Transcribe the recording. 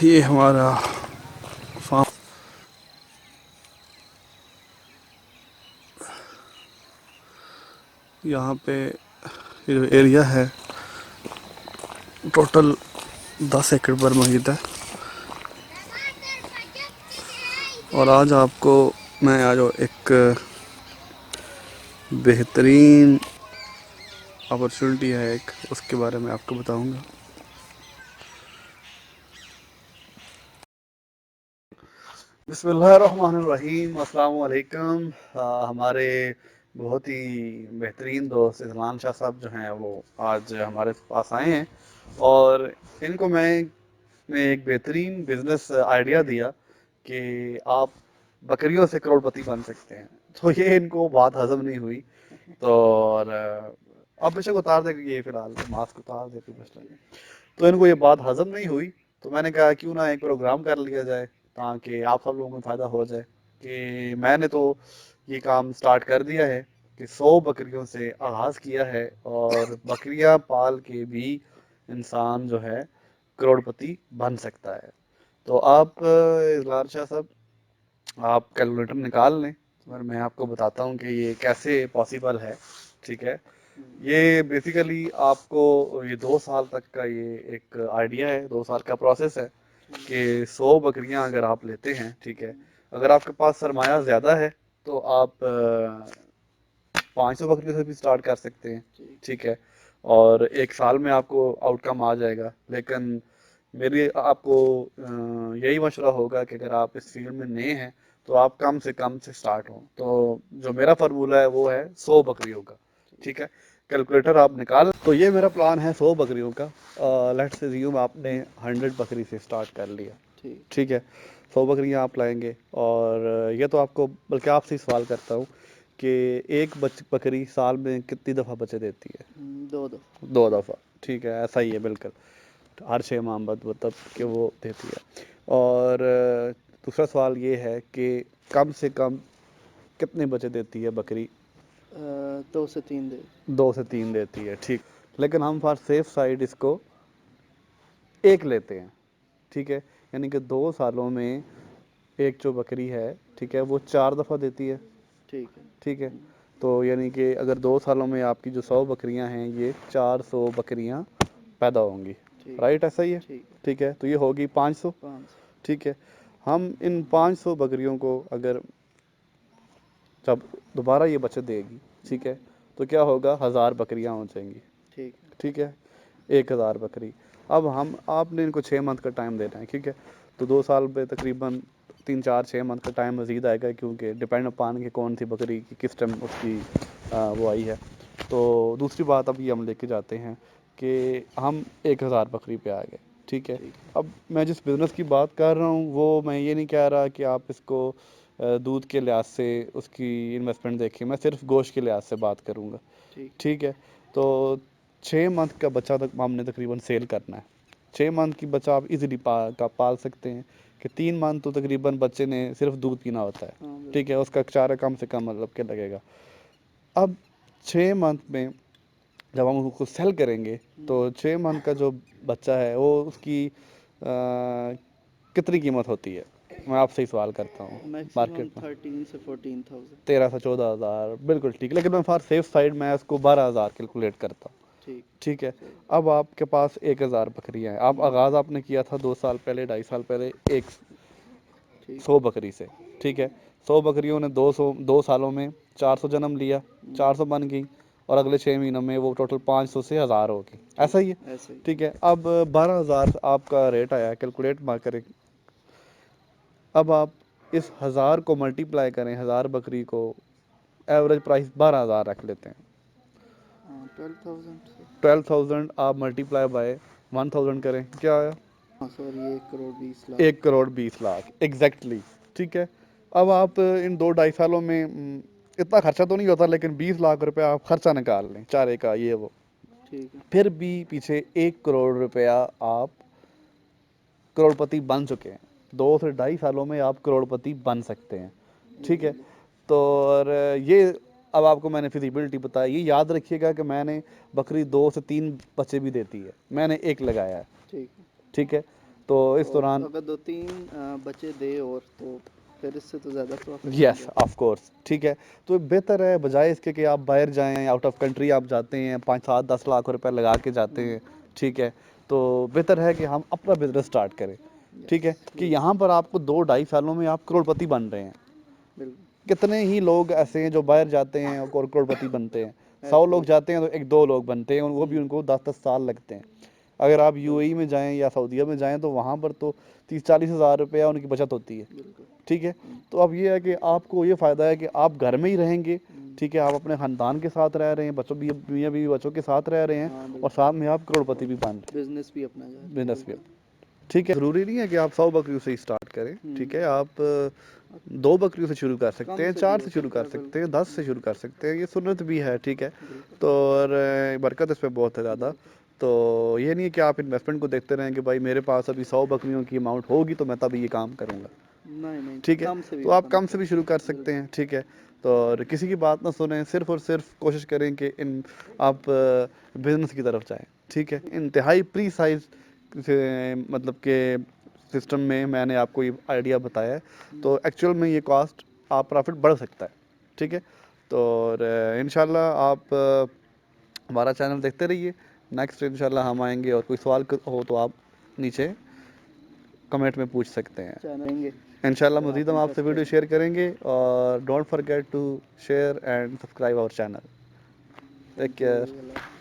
یہ ہمارا فارم یہاں پہ یہ جو ایریا ہے ٹوٹل 10 ایکڑ پر محیط ہے. اور آج آپ کو میں ایک بہترین اپرچونٹی ہے ایک اس کے بارے میں آپ کو بتاؤں گا. بسم اللہ الرحمن الرحیم. السلام علیکم. ہمارے بہت ہی بہترین دوست اذلان شاہ صاحب جو ہیں وہ آج ہمارے پاس آئے ہیں اور ان کو میں نے ایک بہترین بزنس آئیڈیا دیا کہ آپ بکریوں سے کروڑ پتی بن سکتے ہیں. تو یہ ان کو بات ہضم نہیں ہوئی تو اب بے شک اتار دے یہ فی الحال ماسک اتار دے تو ان کو یہ بات ہضم نہیں ہوئی. تو میں نے کہا کیوں نہ ایک پروگرام کر لیا جائے تاکہ آپ سب لوگوں کو فائدہ ہو جائے. کہ میں نے تو یہ کام سٹارٹ کر دیا ہے کہ 100 بکریوں سے آغاز کیا ہے اور بکریاں پال کے بھی انسان جو ہے کروڑ پتی بن سکتا ہے. تو آپ اذلان شاہ صاحب آپ کیلکولیٹر نکال لیں اور میں آپ کو بتاتا ہوں کہ یہ کیسے پاسبل ہے. ٹھیک ہے. یہ بیسیکلی آپ کو یہ 2 سال تک کا یہ ایک آئیڈیا ہے, 2 سال کا پروسیس ہے کہ 100 بکریاں اگر آپ لیتے ہیں. ٹھیک ہے. اگر آپ کے پاس سرمایہ زیادہ ہے تو آپ 500 بکریوں سے بھی سٹارٹ کر سکتے ہیں. ٹھیک ہے. اور 1 سال میں آپ کو آؤٹ کم آ جائے گا. لیکن میری آپ کو یہی مشورہ ہوگا کہ اگر آپ اس فیلڈ میں نئے ہیں تو آپ کم سے کم سے سٹارٹ ہوں. تو جو میرا فارمولہ ہے وہ ہے 100 بکریوں کا. ٹھیک ہے. کیلکولیٹر آپ نکال. تو یہ میرا پلان ہے 100 بکریوں کا. لیٹس اسیوم آپ نے 100 بکری سے سٹارٹ کر لیا. ٹھیک ہے. 100 بکریاں آپ لائیں گے اور یہ تو آپ کو بلکہ آپ سے ہی سوال کرتا ہوں کہ ایک بکری سال میں کتنی دفعہ بچے دیتی ہے؟ 2 دفعہ. 2 دفعہ. ٹھیک ہے. ایسا ہی ہے بالکل ہر 6 ماہ بعد مطلب کہ وہ دیتی ہے. اور دوسرا سوال یہ ہے کہ کم سے کم کتنے بچے دیتی ہے بکری؟ 2 سے 3 دے. 2 سے 3 دیتی ہے. ٹھیک. لیکن ہم فار سیف سائڈ اس کو ایک لیتے ہیں. ٹھیک ہے. یعنی کہ 2 سالوں میں ایک جو بکری ہے ٹھیک ہے وہ 4 دفعہ دیتی ہے. ٹھیک ہے. ٹھیک ہے. تو یعنی کہ اگر 2 سالوں میں آپ کی جو 100 بکریاں ہیں یہ 400 بکریاں پیدا ہوں گی. رائٹ. ایسا ہی ہے. ٹھیک ہے. تو یہ ہوگی 500. 500. ٹھیک ہے. ہم ان 500 بکریوں کو اگر جب دوبارہ یہ بچے دے گی ٹھیک ہے تو کیا ہوگا 1000 بکریاں ہو جائیں گی. ٹھیک ہے. ٹھیک ہے. 1000 بکری. اب آپ نے ان کو 6 منتھ کا ٹائم دینا ہے. ٹھیک ہے. تو 2 سال پہ تقریباً 3 4 6 منتھ کا ٹائم مزید آئے گا کیونکہ ڈپینڈ اپان کہ کون سی بکری کی کس ٹائم اس کی وہ آئی ہے. تو دوسری بات اب یہ ہم لے کے جاتے ہیں کہ ہم 1000 بکری پہ آ گئے. ٹھیک ہے. اب میں جس بزنس کی بات کر رہا ہوں وہ میں یہ نہیں کہہ رہا کہ آپ اس کو دودھ کے لحاظ سے اس کی انویسٹمنٹ دیکھیں. میں صرف گوشت کے لحاظ سے بات کروں گا. ٹھیک ہے. تو 6 منتھ کا بچہ تک ہم نے تقریباً سیل کرنا ہے. 6 منتھ کی بچہ آپ ایزیلی پال سکتے ہیں کہ 3 منتھ تو تقریباً بچے نے صرف دودھ پینا ہوتا ہے. ٹھیک ہے. اس کا چارہ کم سے کم مطلب کہ لگے گا. اب 6 منتھ میں جب ہم اس کو سیل کریں گے تو 6 منتھ کا جو بچہ ہے وہ اس کی کتنی قیمت ہوتی ہے؟ میں آپ سے ہی سوال کرتا ہوں. میکسیمم مارکیٹ میں 13 سے 14,000. 13 سے 14,000 بالکل ٹھیک. لیکن میں فار سیف سائڈ میں اس کو 12,000 کیلکولیٹ کرتا ہوں. ٹھیک ہے. اب آپ کے پاس 1000 بکریاں ہیں. آپ آغاز آپ نے کیا تھا 2 سال پہلے 2.5 سال پہلے 100 بکری سے. ٹھیک ہے. 100 بکریوں نے 2 سالوں میں 400 جنم لیا. 400 بن گئی اور اگلے 6 مہینوں میں وہ ٹوٹل 500 سے 1000 ہوگی. ایسا ہی ہے. ٹھیک ہے. اب 12,000 آپ کا ریٹ آیا. کیلکولیٹ کریں. اب آپ اس 1000 کو ملٹیپلائی کریں 1000 بکری کو ایوریج پرائس 12,000 رکھ لیتے ہیں. 12,000. 12,000 آپ ملٹیپلائی بائی 1000 کریں کیا آیا؟ سوری 1,20,00,000. 1,20,00,000 ایگزیکٹلی. ٹھیک ہے. اب آپ ان 2 2.5 سالوں میں اتنا خرچہ تو نہیں ہوتا لیکن 20 لاکھ روپے آپ خرچہ نکال لیں چارے کا یہ وہ. ٹھیک ہے. پھر بھی پیچھے 1 کروڑ روپیہ آپ کروڑ پتی بن چکے ہیں. 2 سے 2.5 سالوں میں آپ کروڑ پتی بن سکتے ہیں. ٹھیک ہے. تو یہ اب آپ کو میں نے فیزیبلٹی بتائی. یہ یاد رکھیے گا کہ میں نے بکری 2 سے 3 بچے بھی دیتی ہے. میں نے 1 لگایا ہے. ٹھیک ہے. تو اس تو دوران اگر 2-3 بچے دے اور تو پھر اس سے تو زیادہ پروفٹ بن یس جاتا آف کورس ٹھیک ہے. تو بہتر ہے بجائے اس کے کہ آپ باہر جائیں, آؤٹ آف کنٹری آپ جاتے ہیں 5-7-10 لاکھ روپے لگا کے جاتے ہیں, ٹھیک ہے, تو بہتر ہے کہ ہم اپنا بزنس اسٹارٹ کریں, ہے. ٹھیک ہے, یس کہ بالکل یہاں پر آپ کو 2-2.5 سالوں میں آپ کروڑ پتی بن رہے ہیں. بالکل کتنے ہی لوگ ایسے ہیں جو باہر جاتے ہیں اور کروڑ پتی بنتے ہیں, 100 لوگ ایبسلیوٹلی جاتے ہیں تو 1-2 لوگ بنتے ہیں, وہ بھی ان کو 10-10 سال لگتے ہیں. اگر آپ یو اے ای بالکل میں جائیں یا سعودیہ میں جائیں تو وہاں پر تو 30-40 ہزار روپیہ ان کی بچت ہوتی ہے, بالکل ٹھیک ہے. تو اب یہ ہے کہ آپ کو یہ فائدہ ہے کہ آپ گھر میں ہی رہیں گے, ہوں ٹھیک ہے, آپ اپنے خاندان کے ساتھ رہ رہے ہیں, بچوں میاں بیوی بچوں کے ساتھ رہ رہے ہیں, ہاں اور بالکل ساتھ میں آپ کروڑ پتی بھی بن رہے بزنس بھی اپنا جا ہیں, رہے ہیں بزنس بھی. بالکل ٹھیک ہے, ضروری نہیں ہے کہ آپ 100 بکریوں سے ہی اسٹارٹ کریں, ٹھیک ہے, آپ 2 بکریوں سے شروع کر سکتے کم ہیں, سے بھی 4 ہو سے شروع سکتا کر ہے سکتے ہیں, بالکل 10 سے شروع کر سکتے ہیں, یہ سنت بھی ہے, ٹھیک ہے. بالکل تو اور برکت اس پہ بہت ہے زیادہ. بالکل تو یہ نہیں ہے کہ آپ انویسٹمنٹ کو دیکھتے رہیں کہ بھائی میرے پاس ابھی 100 بکریوں کی اماؤنٹ ہوگی تو میں تب یہ کام کروں گا, نہیں نہیں ٹھیک ہے. کم سے بھی تو آپ اوپن کم اپ سے کر بھی شروع کر سکتے ہیں سکتے بالکل ہیں, ٹھیک ہے. تو اور کسی کی بات نہ سنیں, صرف اور صرف کوشش کریں کہ آپ بزنس کی طرف جائیں, ٹھیک ہے. انتہائی پری سائز مطلب کہ سسٹم میں نے آپ کو یہ آئیڈیا بتایا ہے, تو ایکچوئل میں یہ کاسٹ آپ پرافٹ بڑھ سکتا ہے, ٹھیک ہے. تو اور انشاءاللہ آپ ہمارا چینل دیکھتے رہیے. نیکسٹ انشاءاللہ ہم آئیں گے, اور کوئی سوال ہو تو آپ نیچے کمنٹ میں پوچھ سکتے ہیں. دیں گے انشاءاللہ اگر مزید آپ ہم آپ سے انٹرسٹیڈ ویڈیو ہیں شیئر کریں گے, اور don't forget to share and subscribe our channel. Take thank care. You Allah